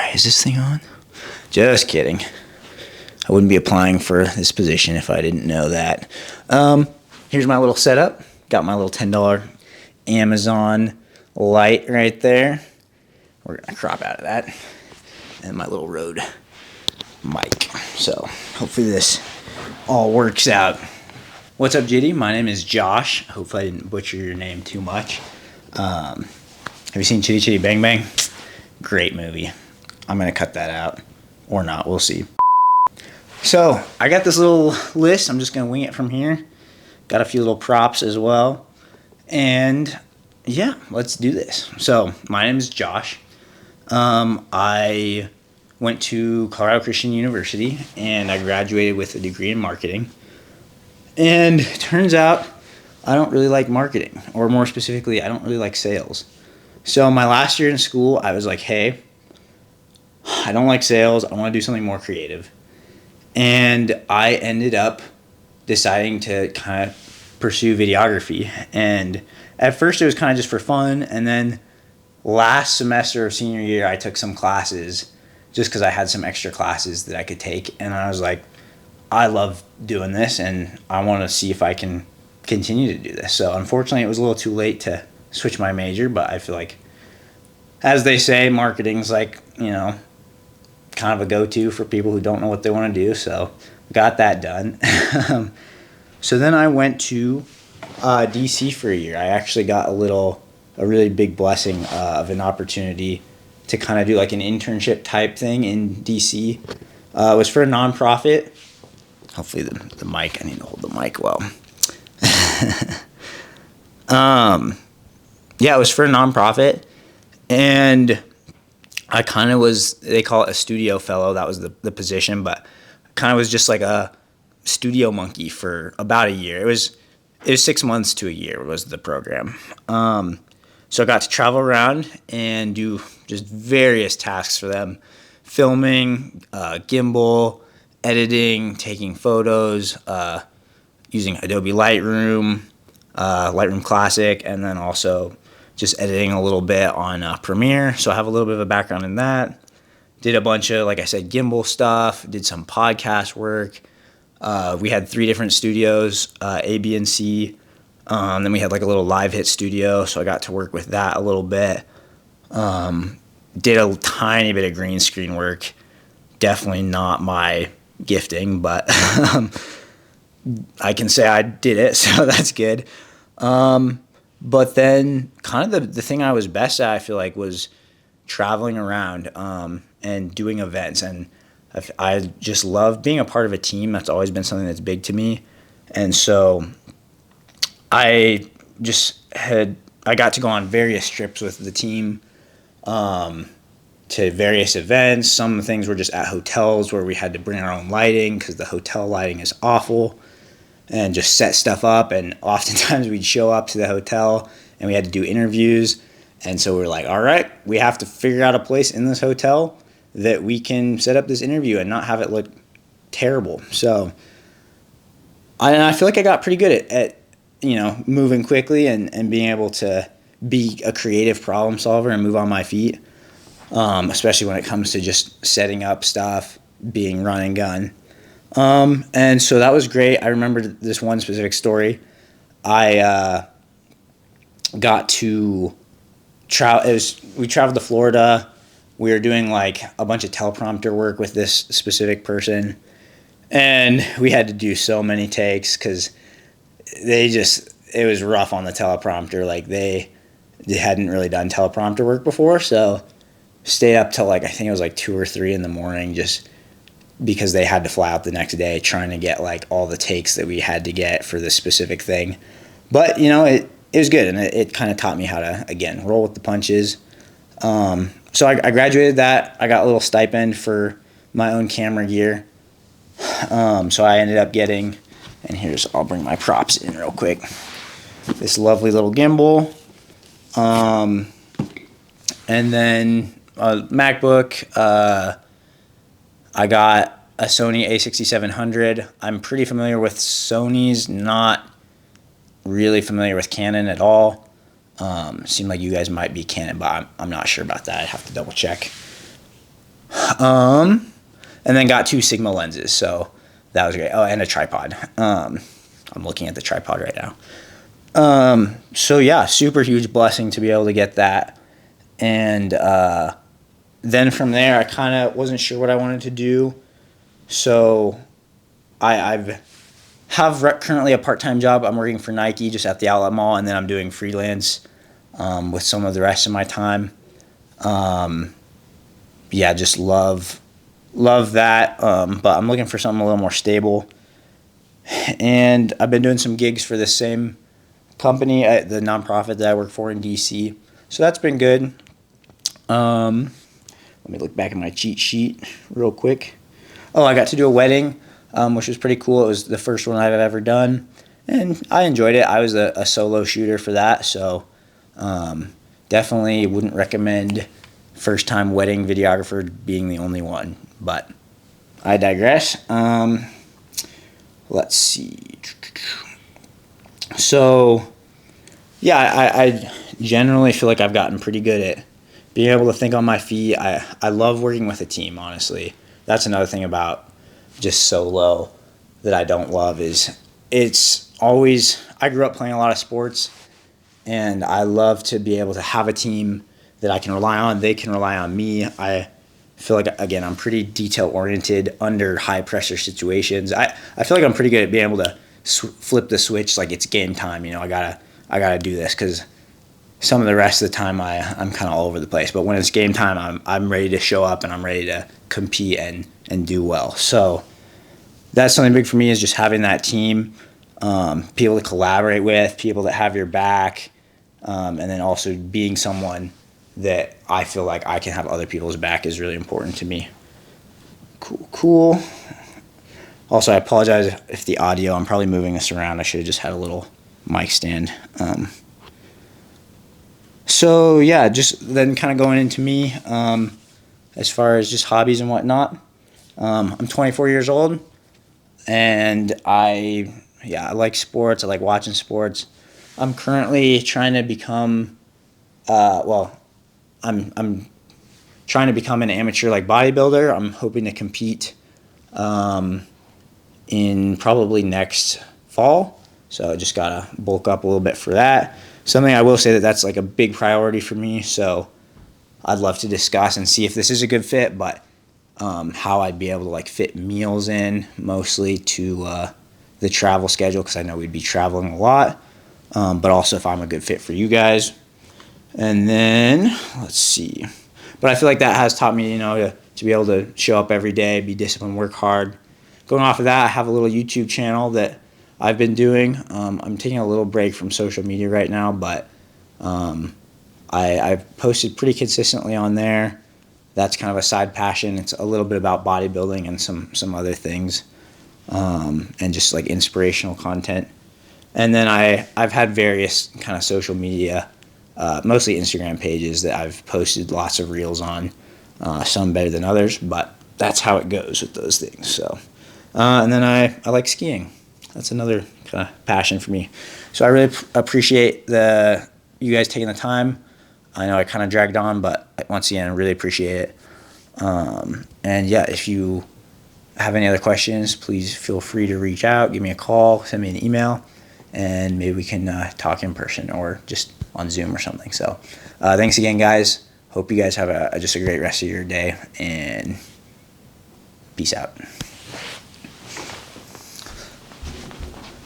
Why is this thing on? Just kidding. I wouldn't be applying for this position if I didn't know that. Here's my little setup. Got my little $10 Amazon light right there. We're going to crop out of that. And my little Rode mic. So hopefully this all works out. What's up, JD? My name is Josh. Hopefully I didn't butcher your name too much. Have you seen Chitty Chitty Bang Bang? Great movie. I'm going to cut that out. Or not. We'll see. So I got this little list. I'm just going to wing it from here. Got a few little props as well. And yeah, let's do this. So my name is Josh. I went to Colorado Christian University and I graduated with a degree in marketing. And it turns out I don't really like marketing, or more specifically, I don't really like sales. So my last year in school, I was like, hey, I don't like sales. I want to do something more creative. And I ended up deciding to kind of pursue videography. And at first it was kind of just for fun. And then last semester of senior year, I took some classes just because I had some extra classes that I could take. And I was like, I love doing this and I want to see if I can continue to do this. So unfortunately, it was a little too late to switch my major, but I feel like, as they say, marketing's like, kind of a go-to for people who don't know what they want to do. So got that done. So then I went to DC for a year. I actually got a really big blessing of an opportunity to kind of do like an internship type thing in DC. It was for a nonprofit. Hopefully the mic, I need to hold the mic well. Yeah, it was for a nonprofit. And I kind of was, they call it a studio fellow. That was the position, but kind of was just like a studio monkey for about a year. It was 6 months to a year was the program. So I got to travel around and do just various tasks for them. Filming, gimbal, editing, taking photos, using Adobe Lightroom, Lightroom Classic, and then also just editing a little bit on Premiere. So I have a little bit of a background in that. Did a bunch of, like I said, gimbal stuff, did some podcast work. We had 3 different studios, A, B, and C. Then we had like a little live hit studio, so I got to work with that a little bit. Did a tiny bit of green screen work. Definitely not my gifting, but I can say I did it, so that's good. But then kind of the thing I was best at, I feel like, was traveling around and doing events. And I just love being a part of a team. That's always been something that's big to me. And so I got to go on various trips with the team to various events. Some things were just at hotels where we had to bring our own lighting because the hotel lighting is awful. And just set stuff up, and oftentimes we'd show up to the hotel and we had to do interviews. And so we're like, all right, we have to figure out a place in this hotel that we can set up this interview and not have it look terrible. So I feel like I got pretty good at moving quickly and being able to be a creative problem solver and move on my feet, especially when it comes to just setting up stuff, being run and gun. And so that was great. I remember this one specific story. I got to travel. We traveled to Florida. We were doing like a bunch of teleprompter work with this specific person, and we had to do so many takes because it was rough on the teleprompter. Like they hadn't really done teleprompter work before, so stayed up till I think it was 2 or 3 in the morning just because they had to fly out the next day trying to get like all the takes that we had to get for this specific thing. But it was good, and it kind of taught me how to, again, roll with the punches. So I graduated that. I got a little stipend for my own camera gear. So I ended up getting, and I'll bring my props in real quick. This lovely little gimbal. And then a MacBook. I got a Sony a6700. I'm pretty familiar with Sony's, not really familiar with Canon at all. Seemed like you guys might be Canon, but I'm not sure about that. I'd have to double check. And then got 2 Sigma lenses, so that was great. Oh, and a tripod. I'm looking at the tripod right now. So yeah, super huge blessing to be able to get that. And then from there, I kind of wasn't sure what I wanted to do. So I've currently a part-time job. I'm working for Nike just at the outlet mall, and then I'm doing freelance with some of the rest of my time. Yeah, just love that. But I'm looking for something a little more stable. And I've been doing some gigs for the same company, the nonprofit that I work for in DC. So that's been good. Let me look back at my cheat sheet real quick. Oh, I got to do a wedding, which was pretty cool. It was the first one I've ever done, and I enjoyed it. I was a solo shooter for that, so definitely wouldn't recommend first-time wedding videographer being the only one, but I digress. Let's see. So, yeah, I generally feel like I've gotten pretty good at being able to think on my feet. I love working with a team, honestly. That's another thing about just solo that I don't love is it's always, I grew up playing a lot of sports, and I love to be able to have a team that I can rely on. They can rely on me. I feel like, again, I'm pretty detail-oriented under high-pressure situations. I feel like I'm pretty good at being able to flip the switch like it's game time. You know, I gotta do this, because some of the rest of the time I'm kind of all over the place. But when it's game time, I'm ready to show up and I'm ready to compete and do well. So that's something big for me, is just having that team, people to collaborate with, people that have your back, and then also being someone that I feel like I can have other people's back is really important to me. Cool. Also, I apologize if the audio, I'm probably moving this around. I should have just had a little mic stand. So yeah, just then kind of going into me, as far as just hobbies and whatnot. I'm 24 years old, and I like sports. I like watching sports. I'm currently trying to become, I'm trying to become an amateur like bodybuilder. I'm hoping to compete in probably next fall. So I just gotta bulk up a little bit for that. Something I will say that's like a big priority for me. So I'd love to discuss and see if this is a good fit, but how I'd be able to like fit meals in mostly to the travel schedule, because I know we'd be traveling a lot. But also if I'm a good fit for you guys. And then let's see. But I feel like that has taught me, to be able to show up every day, be disciplined, work hard. Going off of that, I have a little YouTube channel that I've been doing. I'm taking a little break from social media right now, but I've posted pretty consistently on there. That's kind of a side passion. It's a little bit about bodybuilding and some other things, and just like inspirational content. And then I've had various kind of social media, mostly Instagram pages that I've posted lots of reels on, some better than others, but that's how it goes with those things. So, and then I like skiing. That's another kind of passion for me. So I really appreciate you guys taking the time. I know I kind of dragged on, but once again, I really appreciate it. And yeah, if you have any other questions, please feel free to reach out, give me a call, send me an email, and maybe we can talk in person or just on Zoom or something. So thanks again, guys. Hope you guys have just a great rest of your day, and peace out.